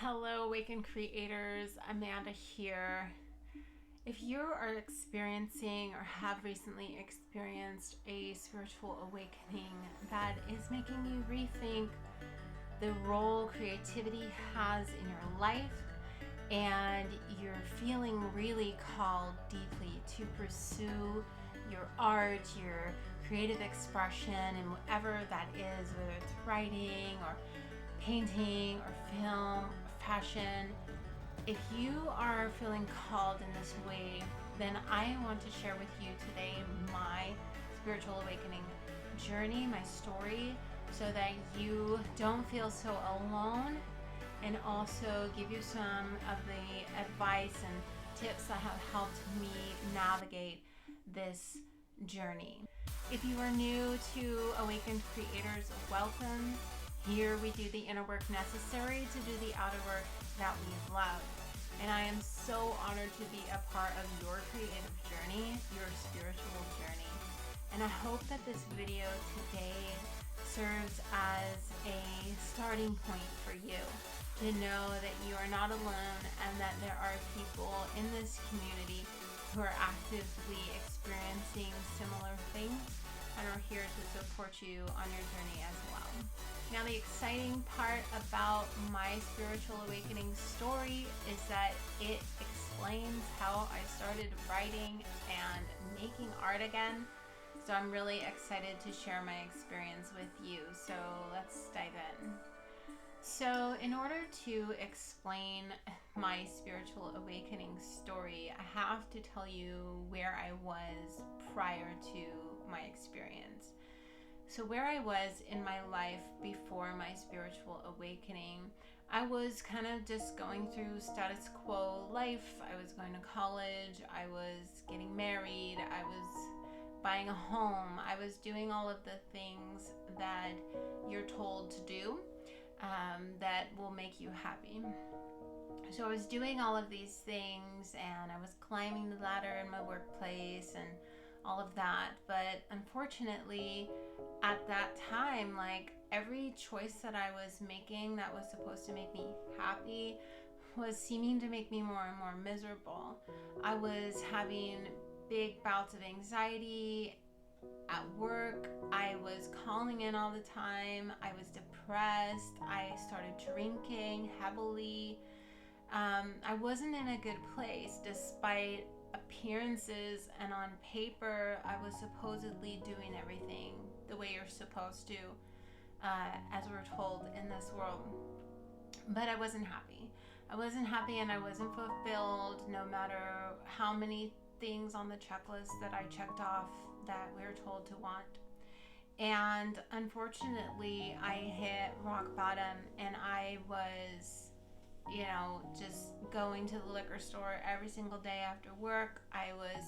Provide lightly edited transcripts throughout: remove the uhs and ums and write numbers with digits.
Hello, Awakened Creators. Amanda here. If you are experiencing or have recently experienced a spiritual awakening that is making you rethink the role creativity has in your life, and you're feeling really called deeply to pursue your art, your creative expression, and whatever that is, whether it's writing or painting or film or fashion, if you are feeling called in this way, then I want to share with you today my spiritual awakening journey, my story, so that you don't feel so alone, and also give you some of the advice and tips that have helped me navigate this journey. If you are new to Awakened Creators, welcome. Here we do the inner work necessary to do the outer work that we love. And I am so honored to be a part of your creative journey, your spiritual journey. And I hope that this video today serves as a starting point for you to know that you are not alone and that there are people in this community who are actively experiencing similar things and are here to support you on your journey as well. Now, the exciting part about my spiritual awakening story is that it explains how I started writing and making art again. So I'm really excited to share my experience with you. So let's dive in. So in order to explain my spiritual awakening story, I have to tell you where I was prior to my experience. So where I was in my life before my spiritual awakening, I was kind of just going through status quo life. I was going to college, I was getting married, I was buying a home, I was doing all of the things that you're told to do that will make you happy. So I was doing all of these things and I was climbing the ladder in my workplace and all of that. But unfortunately, at that time, like every choice that I was making that was supposed to make me happy was seeming to make me more and more miserable. I was having big bouts of anxiety at work. I was calling in all the time. I was depressed. I started drinking heavily. I wasn't in a good place despite appearances, and on paper I was supposedly doing everything the way you're supposed to, as we're told in this world. But I wasn't happy. I wasn't happy and I wasn't fulfilled, no matter how many things on the checklist that I checked off that we're told to want. And unfortunately, I hit rock bottom and I was, just going to the liquor store every single day after work. I was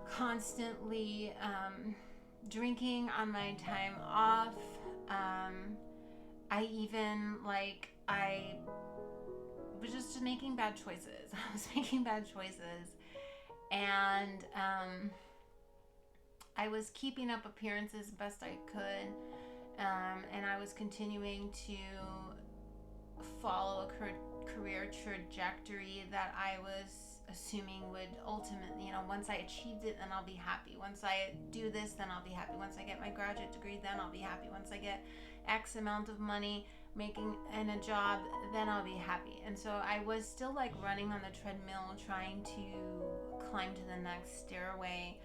constantly drinking on my time off. I was just making bad choices. I was making bad choices. And I was keeping up appearances best I could. And I was continuing to follow a career trajectory that I was assuming would ultimately, once I achieved it, then I'll be happy. Once I do this, then I'll be happy. Once I get my graduate degree, then I'll be happy. Once I get X amount of money making in a job, then I'll be happy. And so I was still like running on the treadmill, trying to climb to the next stairway,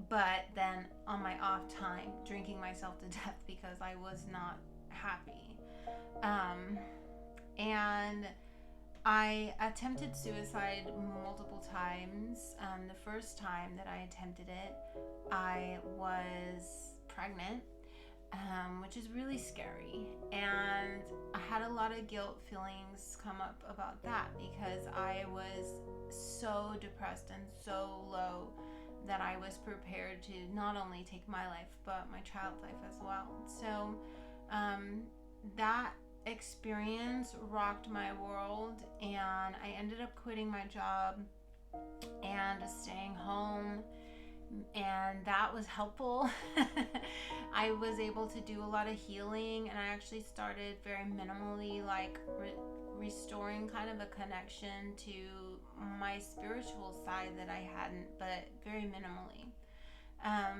but then on my off time, drinking myself to death because I was not happy. And I attempted suicide multiple times. The first time that I attempted it, I was pregnant, which is really scary. And I had a lot of guilt feelings come up about that because I was so depressed and so low that I was prepared to not only take my life, but my child's life as well. So that experience rocked my world, and I ended up quitting my job and staying home, and that was helpful. I was able to do a lot of healing, and I actually started very minimally, like restoring kind of a connection to my spiritual side that I hadn't, but very minimally.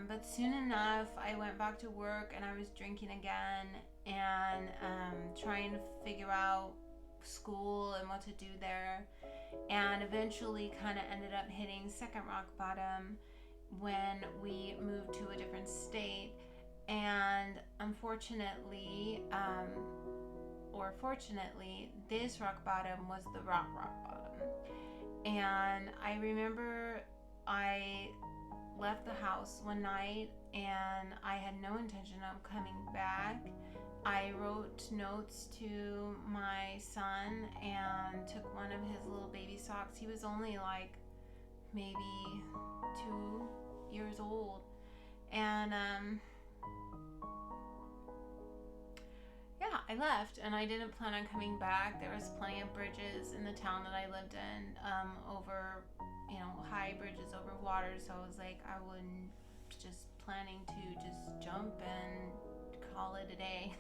But soon enough, I went back to work and I was drinking again and trying to figure out school and what to do there. And eventually kind of ended up hitting second rock bottom when we moved to a different state. And unfortunately, or fortunately, this rock bottom was the rock bottom. And I remember I left the house one night and I had no intention of coming back. I wrote notes to my son and took one of his little baby socks. He was only like maybe 2 years old. And yeah, I left and I didn't plan on coming back. There was plenty of bridges in the town that I lived in, over, high bridges over water. So I was like, I wouldn't just planning to just jump and call it a day.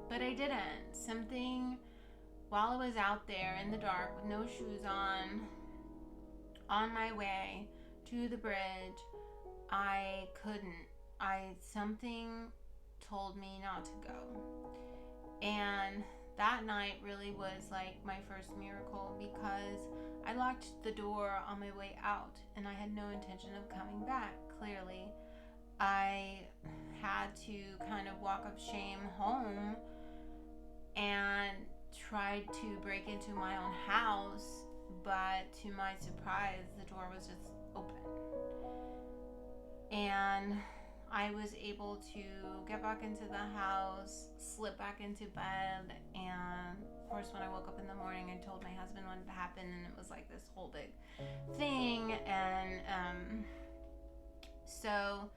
But I didn't. Something, while I was out there in the dark with no shoes on my way to the bridge, I couldn't. Something told me not to go. And that night really was like my first miracle, because I locked the door on my way out and I had no intention of coming back, clearly. I had to kind of walk of shame home and tried to break into my own house, but to my surprise, the door was just open. And I was able to get back into the house, slip back into bed, and of course when I woke up in the morning, I told my husband what had happened, and it was like this whole big thing. And so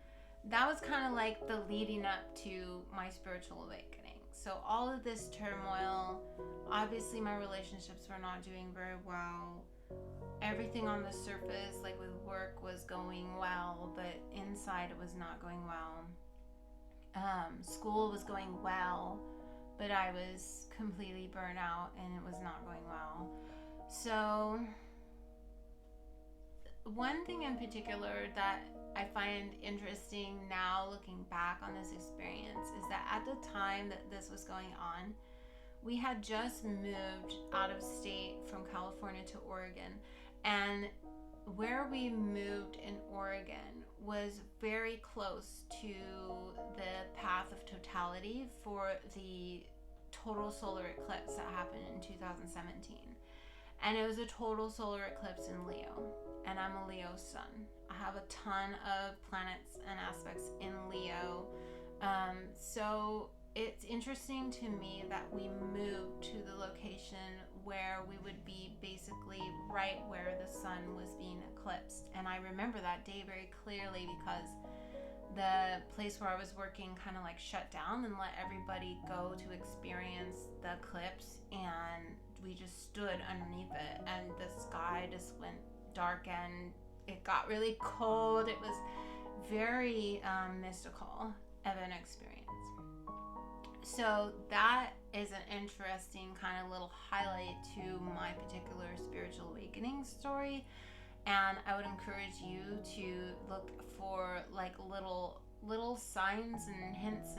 that was kind of like the leading up to my spiritual awakening. So all of this turmoil, obviously my relationships were not doing very well. Everything on the surface, like with work, was going well, but inside it was not going well. School was going well, but I was completely burnt out and it was not going well. So one thing in particular that I find interesting now looking back on this experience is that at the time that this was going on, we had just moved out of state from California to Oregon. And where we moved in Oregon was very close to the path of totality for the total solar eclipse that happened in 2017. And it was a total solar eclipse in Leo. And I'm a Leo sun. I have a ton of planets and aspects in Leo. So it's interesting to me that we moved to the location where we would be basically right where the sun was being eclipsed. And I remember that day very clearly because the place where I was working kind of like shut down and let everybody go to experience the eclipse, and we just stood underneath it and the sky just went dark and it got really cold. It was very mystical of an experience. So that is an interesting kind of little highlight to my particular spiritual awakening story. And I would encourage you to look for like little signs and hints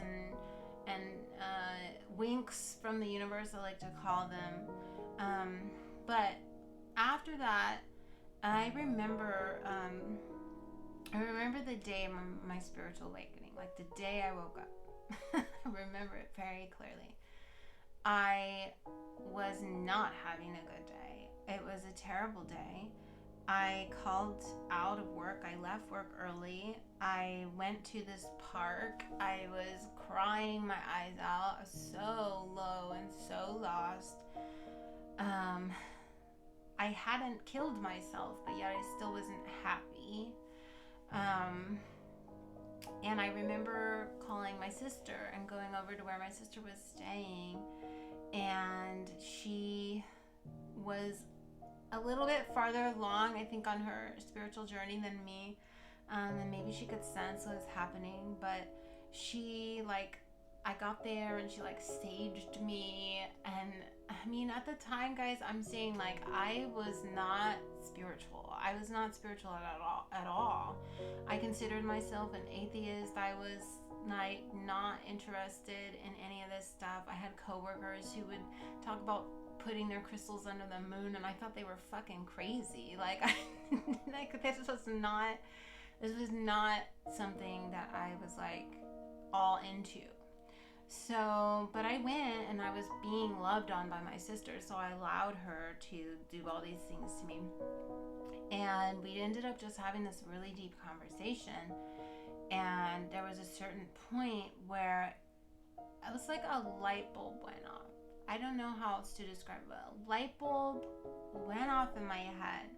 and winks from the universe, I like to call them. But after that, I remember the day of my spiritual awakening, like the day I woke up. I remember it very clearly. I was not having a good day. It was a terrible day. I called out of work. I left work early. I went to this park. I was crying my eyes out. I was so low and so lost. I hadn't killed myself, but yet I still wasn't happy. And I remember calling my sister and going over to where my sister was staying, and she was a little bit farther along, I think, on her spiritual journey than me, and maybe she could sense what was happening. But she, like, I got there and she like saged me at the time, guys, I'm saying like I was not spiritual. I was not spiritual at all. I considered myself an atheist. I was not interested in any of this stuff. I had coworkers who would talk about putting their crystals under the moon, and I thought they were fucking crazy. Like, this was not something that I was like all into. So, but I went and I was being loved on by my sister, so I allowed her to do all these things to me. And we ended up just having this really deep conversation. And there was a certain point where it was like a light bulb went off. I don't know how else to describe it. A light bulb went off in my head.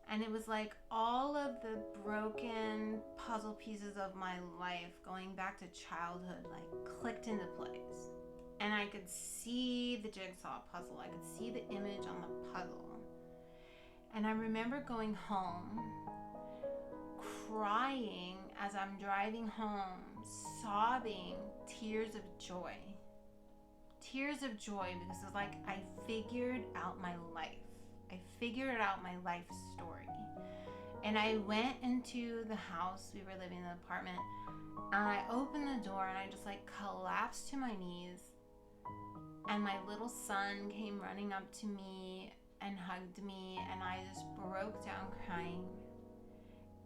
And it was like all of the broken puzzle pieces of my life going back to childhood like clicked into place. And I could see the jigsaw puzzle. I could see the image on the puzzle. And I remember going home, crying as I'm driving home, sobbing tears of joy. Tears of joy, because it's like I figured out my life. I figured out my life story. And I went into the house. We were living in an apartment. And I opened the door and I just like collapsed to my knees. And my little son came running up to me and hugged me. And I just broke down crying.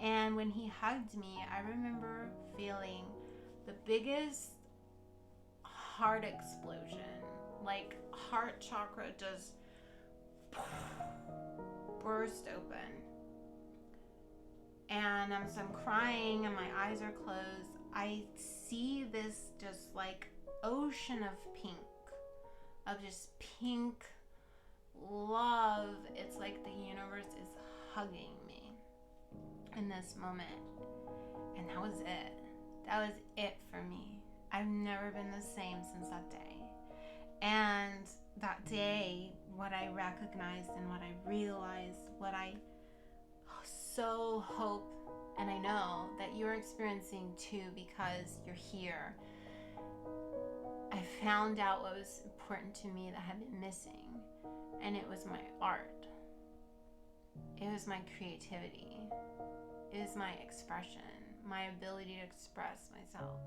And when he hugged me, I remember feeling the biggest heart explosion. Like heart chakra just burst open. And as I'm crying and my eyes are closed, I see this just like ocean of pink. Of just pink love. It's like the universe is hugging me in this moment. And that was it. That was it for me. I've never been the same since that day. And that day, what I recognized and what I realized, what I so hope and I know that you're experiencing too, because you're here. I found out what was important to me that had been missing, and it was my art. It was my creativity. It was my expression, my ability to express myself.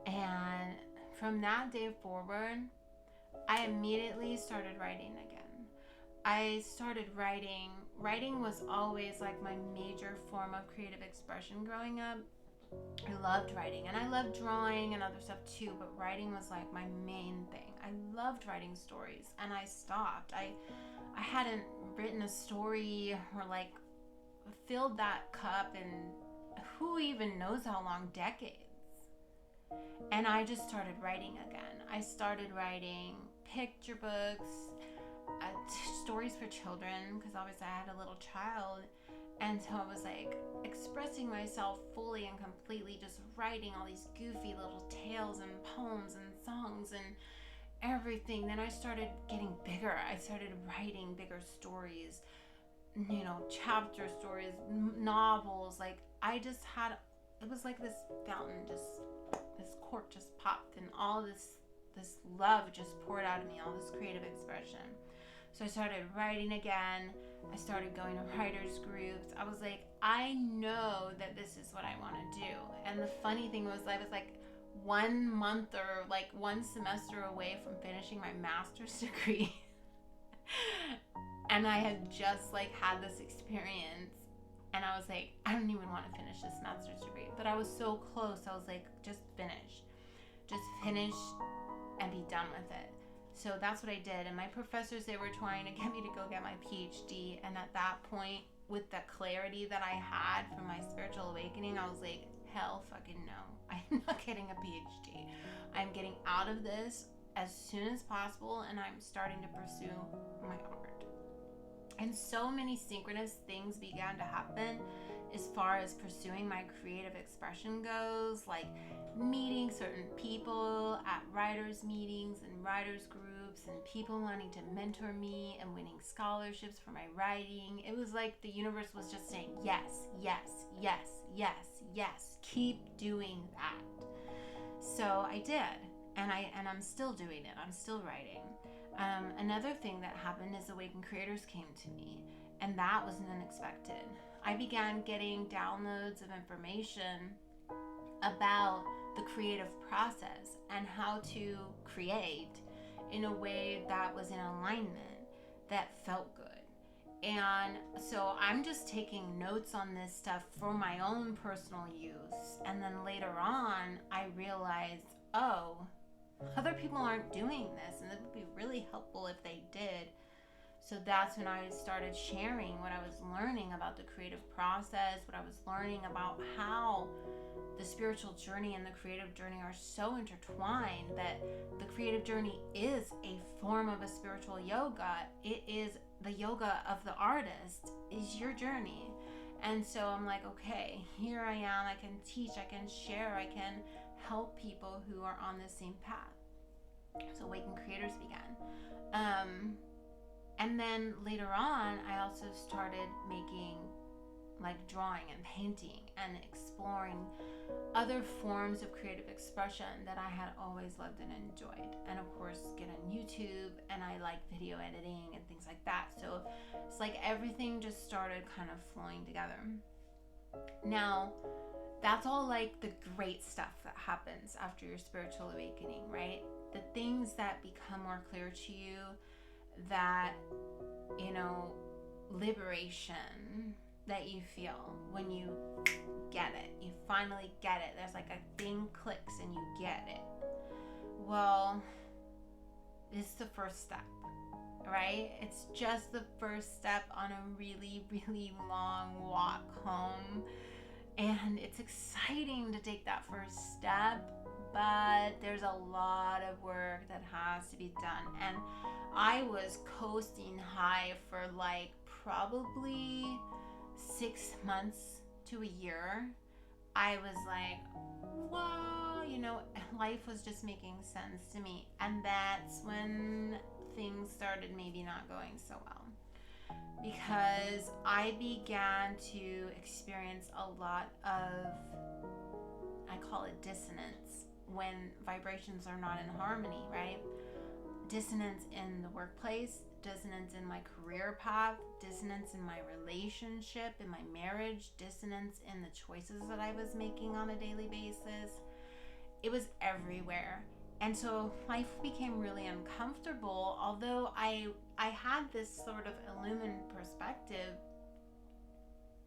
And from that day forward, I immediately started writing again. I started writing. Writing was always like my major form of creative expression growing up. I loved writing, and I loved drawing and other stuff too, but writing was like my main thing. I loved writing stories, and I stopped. I hadn't written a story or like filled that cup in who even knows how long, decades. And I just started writing again. I started writing picture books, stories for children, because obviously I had a little child. And so I was like expressing myself fully and completely, just writing all these goofy little tales and poems and songs and everything. Then I started getting bigger. I started writing bigger stories, chapter stories, novels. Like I just had, it was like this fountain, just this cork just popped, and all this love just poured out of me, all this creative expression. So I started writing again. I started going to writers groups. I was like, I know that this is what I want to do. And the funny thing was, I was like 1 month or like 1 semester away from finishing my master's degree. And I had just like had this experience, and I was like, I don't even want to finish this master's degree. But I was so close. I was like, just finish and be done with it. So that's what I did. And my professors, they were trying to get me to go get my PhD. And at that point, with the clarity that I had from my spiritual awakening, I was like, hell fucking no. I'm not getting a PhD. I'm getting out of this as soon as possible, and I'm starting to pursue my art. And so many synchronous things began to happen as far as pursuing my creative expression goes, like meeting certain people at writers meetings and writers groups, and people wanting to mentor me and winning scholarships for my writing. It was like the universe was just saying, yes, yes, yes, yes, yes, keep doing that. So I did. and I'm still doing it. I'm still writing. Another thing that happened is Awakened Creators came to me, and that was unexpected. I began getting downloads of information about the creative process and how to create in a way that was in alignment, that felt good. And so I'm just taking notes on this stuff for my own personal use. And then later on, I realized, oh, other people aren't doing this, and it would be really helpful if they did. So that's when I started sharing what I was learning about the creative process, what I was learning about how the spiritual journey and the creative journey are so intertwined, that the creative journey is a form of a spiritual yoga. It is the yoga of the artist, is your journey. And so I'm like, okay, here I am. I can teach, I can share, I can help people who are on the same path. So Awakened Creators began. And then later on, I also started making, like, drawing and painting and exploring other forms of creative expression that I had always loved and enjoyed. And of course, get on YouTube, and I like video editing and things like that. So it's like everything just started kind of flowing together. Now, that's all like the great stuff that happens after your spiritual awakening, right? The things that become more clear to you, that, you know, liberation that you feel when you get it. You finally get it. There's like a thing clicks and you get it. Well, this is the first step, right? It's just the first step on a really, really long walk home. And it's exciting to take that first step, but there's a lot of work that has to be done. And I was coasting high for like probably 6 months to a year. I was like, whoa, you know, life was just making sense to me. And that's when things started maybe not going so well, because I began to experience a lot of, I call it dissonance, when vibrations are not in harmony, right? Dissonance in the workplace, dissonance in my career path, dissonance in my relationship, in my marriage, dissonance in the choices that I was making on a daily basis. It was everywhere. And so life became really uncomfortable. Although I had this sort of illumined perspective,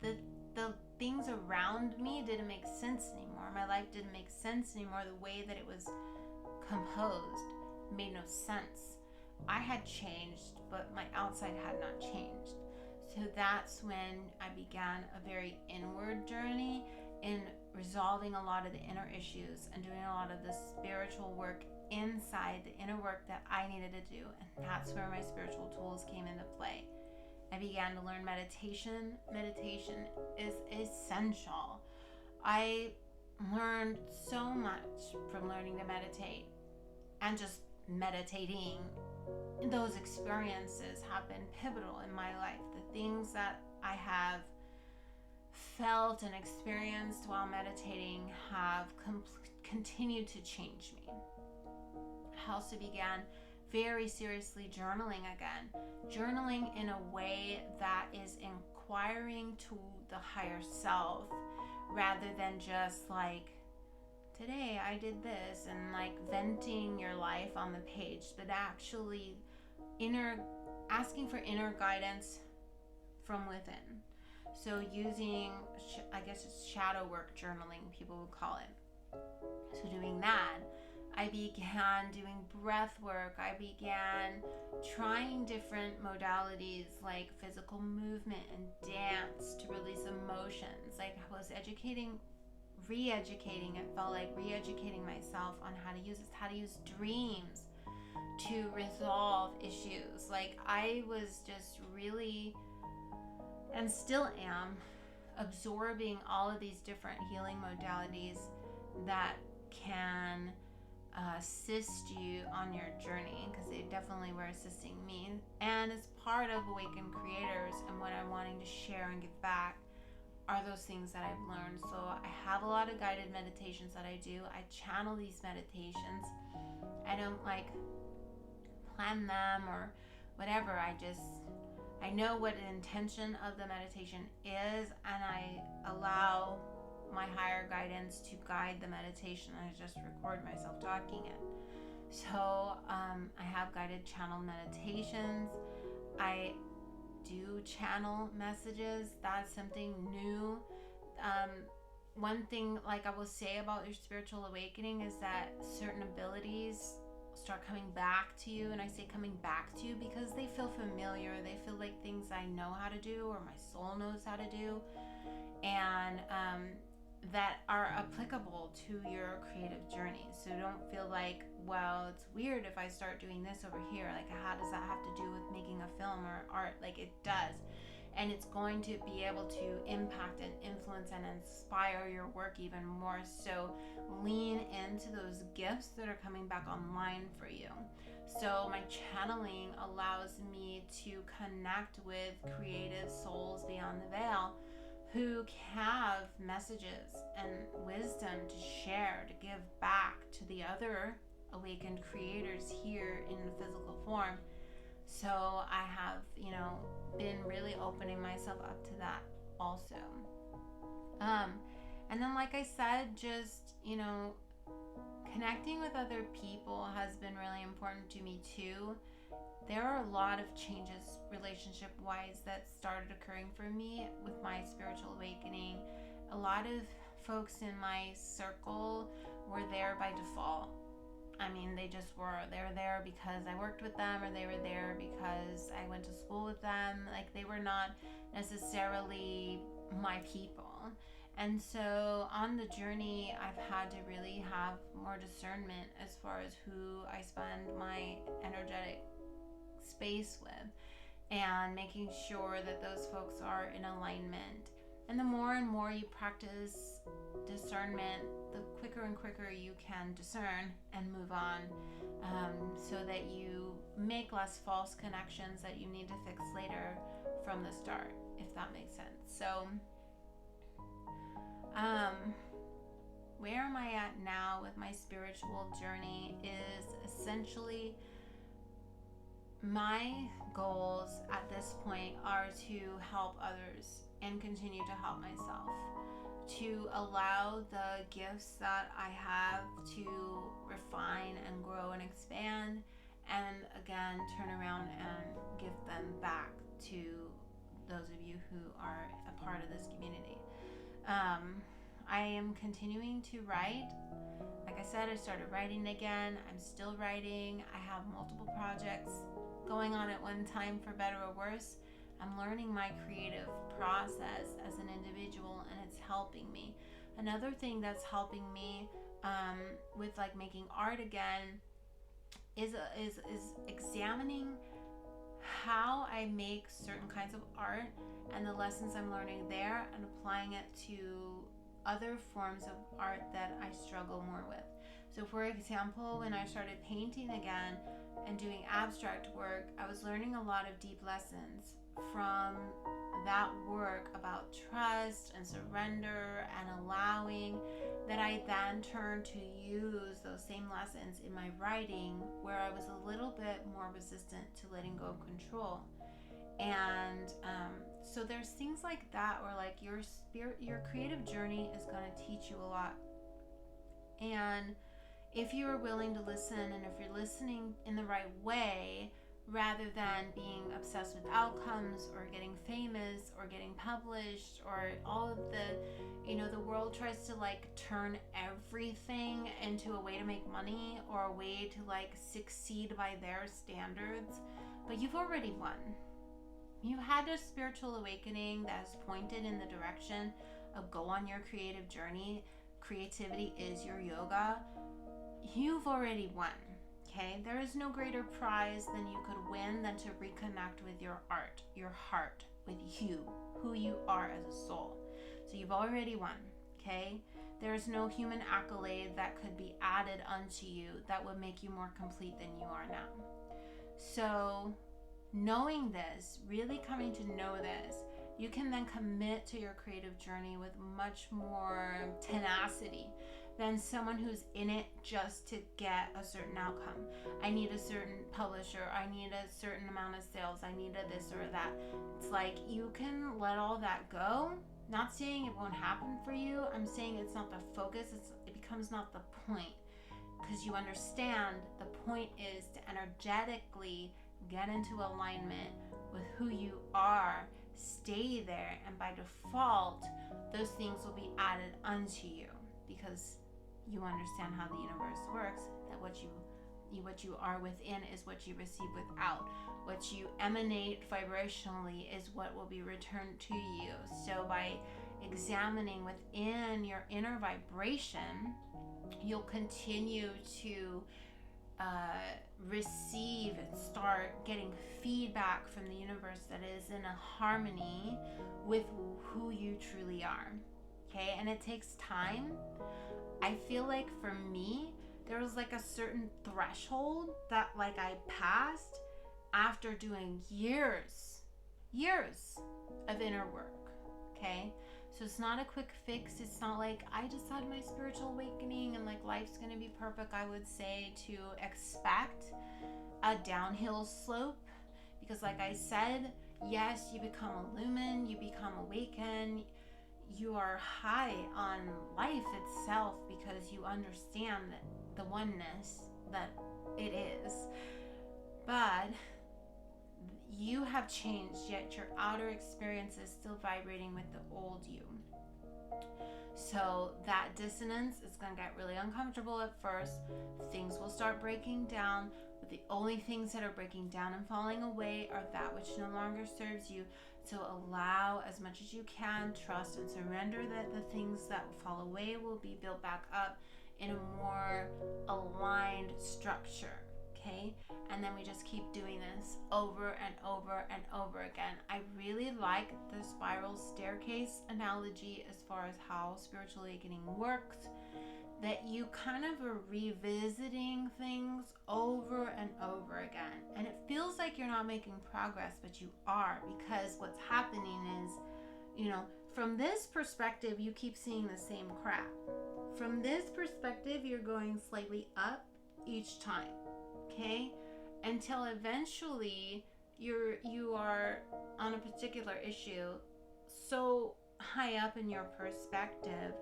the things around me didn't make sense anymore. My life didn't make sense anymore. The way that it was composed made no sense. I had changed, but my outside had not changed. So that's when I began a very inward journey in resolving a lot of the inner issues and doing a lot of the spiritual work inside, the inner work that I needed to do. And that's where my spiritual tools came into play. I began to learn meditation. Meditation is essential. I learned so much from learning to meditate, and just meditating. Those experiences have been pivotal in my life. The things that I have felt and experienced while meditating have continued to change me. I also began very seriously journaling again. Journaling in a way that is inquiring to the higher self, rather than just like, today I did this, and like venting your life on the page, but actually asking for inner guidance from within. So using, I guess it's shadow work journaling, people would call it. So doing that, I began doing breath work. I began trying different modalities like physical movement and dance to release emotions. Like I was re-educating, it felt like re-educating myself on how to use this, how to use dreams to resolve issues. Like I was just really, and still am, absorbing all of these different healing modalities that can assist you on your journey, because they definitely were assisting me. And as part of Awakened Creators and what I'm wanting to share and give back are those things that I've learned. So I have a lot of guided meditations that I do. I channel these meditations, I don't like plan them or whatever. I know what the intention of the meditation is, and I allow my higher guidance to guide the meditation. I just record myself talking it. So I have guided channel meditations. I do channel messages. That's something new. One thing, like I will say about your spiritual awakening, is that certain abilities start coming back to you. And I say coming back to you because they feel familiar. They feel like things I know how to do, or my soul knows how to do, and that are applicable to your creative journey. So don't feel like, well, it's weird if I start doing this over here. Like, how does that have to do with making a film or art? Like, it does. And it's going to be able to impact and influence and inspire your work even more. So lean into those gifts that are coming back online for you. So my channeling allows me to connect with creative souls beyond the veil who have messages and wisdom to share, to give back to the other awakened creators here in the physical form. So I have, been really opening myself up to that also. And then, like I said, just, connecting with other people has been really important to me too. There are a lot of changes relationship-wise that started occurring for me with my spiritual awakening. A lot of folks in my circle were there by default. I mean, they just were. They were there because I worked with them, or they were there because I went to school with them. Like, they were not necessarily my people. And so on the journey, I've had to really have more discernment as far as who I spend my energetic space with, and making sure that those folks are in alignment. And the more and more you practice discernment, the quicker and quicker you can discern and move on, so that you make less false connections that you need to fix later from the start, if that makes sense. So where am I at now with my spiritual journey is essentially, my goals at this point are to help others and continue to help myself, to allow the gifts that I have to refine and grow and expand, and again turn around and give them back to those of you who are a part of this community. I am continuing to write. Like I said, I started writing again. I'm still writing. I have multiple projects going on at one time, for better or worse. I'm learning my creative process as an individual, and it's helping me. Another thing that's helping me with like making art again is examining how I make certain kinds of art and the lessons I'm learning there, and applying it to other forms of art that I struggle more with. So for example, when I started painting again and doing abstract work, I was learning a lot of deep lessons from that work about trust and surrender and allowing, that I then turned to use those same lessons in my writing, where I was a little bit more resistant to letting go of control. And so there's things like that where, like, your creative journey is going to teach you a lot. And if you are willing to listen, and if you're listening in the right way, rather than being obsessed with outcomes or getting famous or getting published, or all of the world tries to like turn everything into a way to make money, or a way to like succeed by their standards. But you've already won. You had a spiritual awakening that has pointed in the direction of go on your creative journey. Creativity is your yoga. You've already won. Okay, there is no greater prize than you could win than to reconnect with your art, your heart, with you, who you are as a soul. So you've already won. Okay, there is no human accolade that could be added unto you that would make you more complete than you are now. So knowing this, really coming to know this, you can then commit to your creative journey with much more tenacity, than someone who's in it just to get a certain outcome. I need a certain publisher, I need a certain amount of sales, I need a this or that. It's like you can let all that go. Not saying it won't happen for you. I'm saying it's not the focus. It becomes not the point, because you understand the point is to energetically get into alignment with who you are, stay there, and by default, those things will be added unto you, because you understand how the universe works, that what you are within is what you receive without. What you emanate vibrationally is what will be returned to you. So by examining within your inner vibration, you'll continue to receive and start getting feedback from the universe that is in a harmony with who you truly are. Okay, and it takes time. I feel like for me, there was like a certain threshold that like I passed after doing years of inner work. Okay, so it's not a quick fix. It's not like I just had my spiritual awakening and like life's gonna be perfect. I would say to expect a downhill slope, because like I said, yes, you become illumined, you become awakened, you are high on life itself because you understand that the oneness that it is. But you have changed, yet your outer experience is still vibrating with the old you. So that dissonance is going to get really uncomfortable at first. Things will start breaking down, but the only things that are breaking down and falling away are that which no longer serves you. So allow as much as you can, trust and surrender that the things that fall away will be built back up in a more aligned structure. Okay, and then we just keep doing this over and over and over again. I really like the spiral staircase analogy as far as how spiritual awakening works, that you kind of are revisiting things over and over again, and it feels like you're not making progress, but you are, because what's happening is, you know, from this perspective you keep seeing the same crap. From this perspective you're going slightly up each time. Okay, until eventually you are on a particular issue so high up in your perspective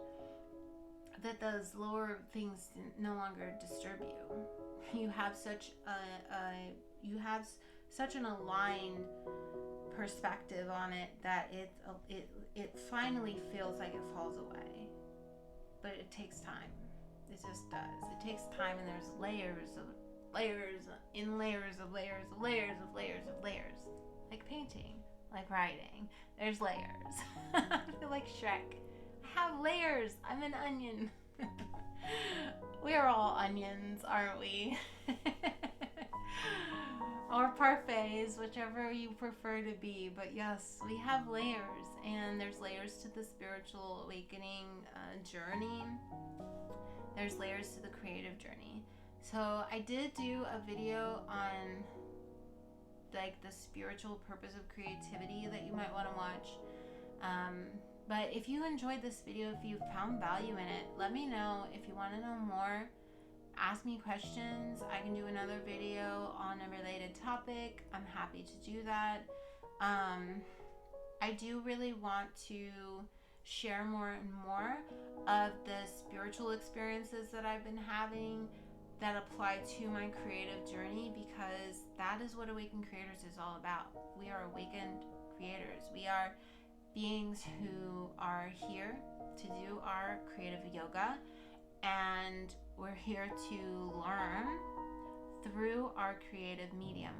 that those lower things no longer disturb you. You have such an aligned perspective on it that it finally feels like it falls away. But it takes time. It just does. It takes time, and there's layers in layers of layers of layers of layers of layers. Like painting, like writing. There's layers. I feel like Shrek. I have layers. I'm an onion. We are all onions, aren't we? Or parfaits, whichever you prefer to be. But yes, we have layers, and there's layers to the spiritual awakening journey. There's layers to the creative journey. So I did do a video on like the spiritual purpose of creativity that you might want to watch. But if you enjoyed this video, if you found value in it, let me know. If you want to know more, ask me questions. I can do another video on a related topic. I'm happy to do that. I do really want to share more and more of the spiritual experiences that I've been having that apply to my creative journey, because that is what Awakened Creators is all about. We are awakened creators. We are beings who are here to do our creative yoga, and we're here to learn through our creative medium,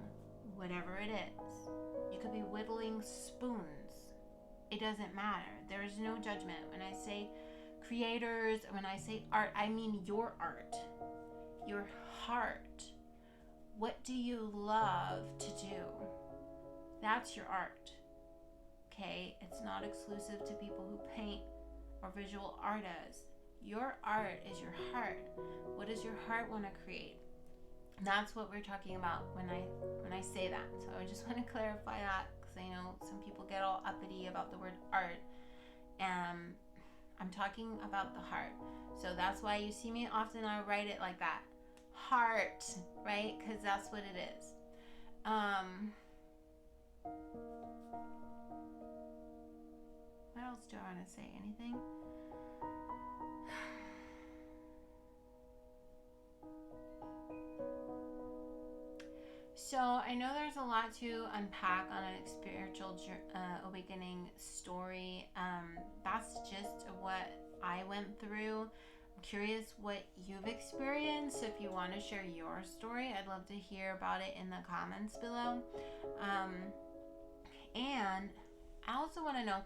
whatever it is. You could be whittling spoons. It doesn't matter. There is no judgment. When I say creators, when I say art, I mean your art. Your heart. What do you love to do? That's your art. Okay? It's not exclusive to people who paint or visual artists. Your art is your heart. What does your heart want to create? That's what we're talking about when I say that. So I just want to clarify that, because I know some people get all uppity about the word art. I'm talking about the heart. So that's why you see me often, I write it like that. Heart, right? Because that's what it is. What else do I want to say? Anything? So I know there's a lot to unpack on a spiritual awakening story. That's just what I went through. I'm curious what you've experienced. So if you want to share your story, I'd love to hear about it in the comments below. And I also want to know,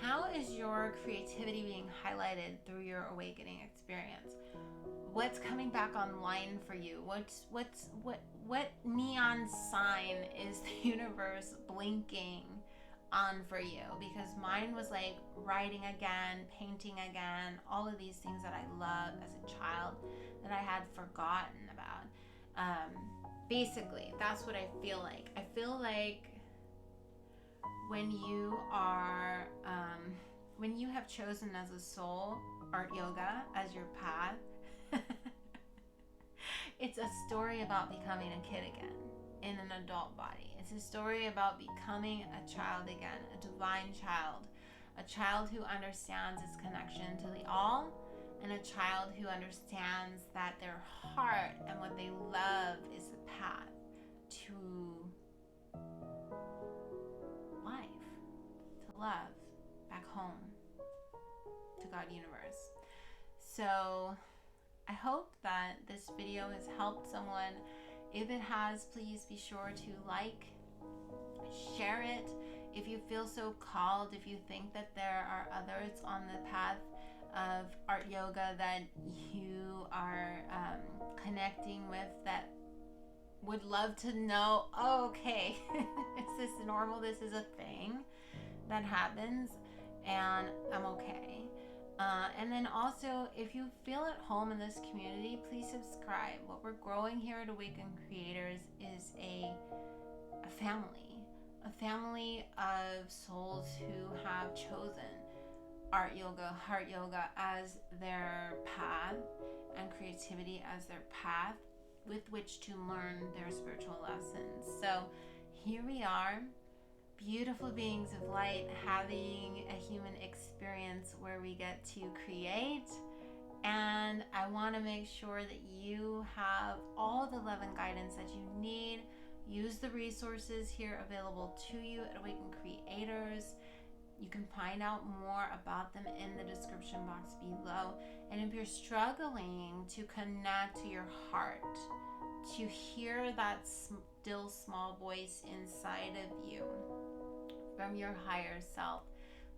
how is your creativity being highlighted through your awakening experience? What's coming back online for you? What neon sign is the universe blinking on for you? Because mine was like writing again, painting again, all of these things that I loved as a child that I had forgotten about. Basically, that's what I feel like. I feel like when you are, when you have chosen as a soul art yoga as your path, it's a story about becoming a kid again in an adult body. It's a story about becoming a child again, a divine child, a child who understands its connection to the all, and a child who understands that their heart and what they love is the path to life, to love, back home, to God universe. So I hope that this video has helped someone. If it has, please be sure to like, share it. If you feel so called, if you think that there are others on the path of art yoga that you are connecting with that would love to know, oh, okay, is this normal? This is a thing that happens and I'm okay. And then also, if you feel at home in this community, please subscribe. What we're growing here at Awaken Creators is a family of souls who have chosen art yoga, heart yoga as their path, and creativity as their path with which to learn their spiritual lessons. So here we are, beautiful beings of light, having a human experience where we get to create. And I want to make sure that you have all the love and guidance that you need. Use the resources here available to you at Awaken Creators. You can find out more about them in the description box below. And if you're struggling to connect to your heart, to hear that still small voice inside of you from your higher self,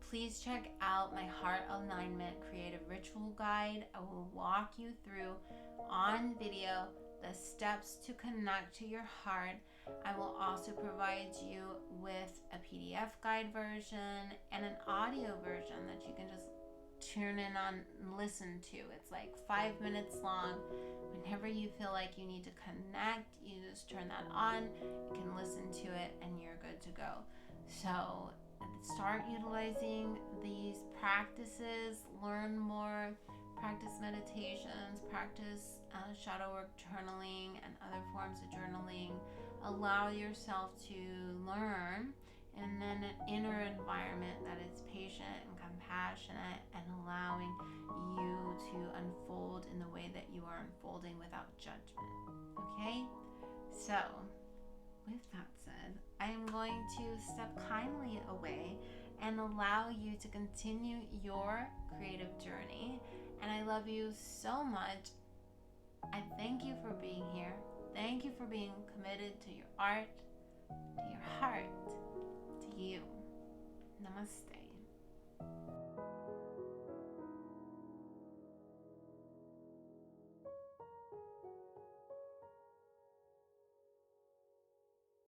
please check out my Heart Alignment Creative Ritual Guide. I will walk you through on video the steps to connect to your heart. I will also provide you with a PDF guide version and an audio version that you can just tune in on and listen to. It's like 5 minutes long. Whenever you feel like you need to connect, you just turn that on, you can listen to it, and you're good to go. So start utilizing these practices, learn more, practice meditations, practice shadow work journaling and other forms of journaling. Allow yourself to learn in an inner environment that is patient and compassionate and allowing you to unfold in the way that you are unfolding without judgment. Okay? So, with that said, I am going to step kindly away and allow you to continue your creative journey. And I love you so much. I thank you for being here. Thank you for being committed to your art, to your heart, to you. Namaste.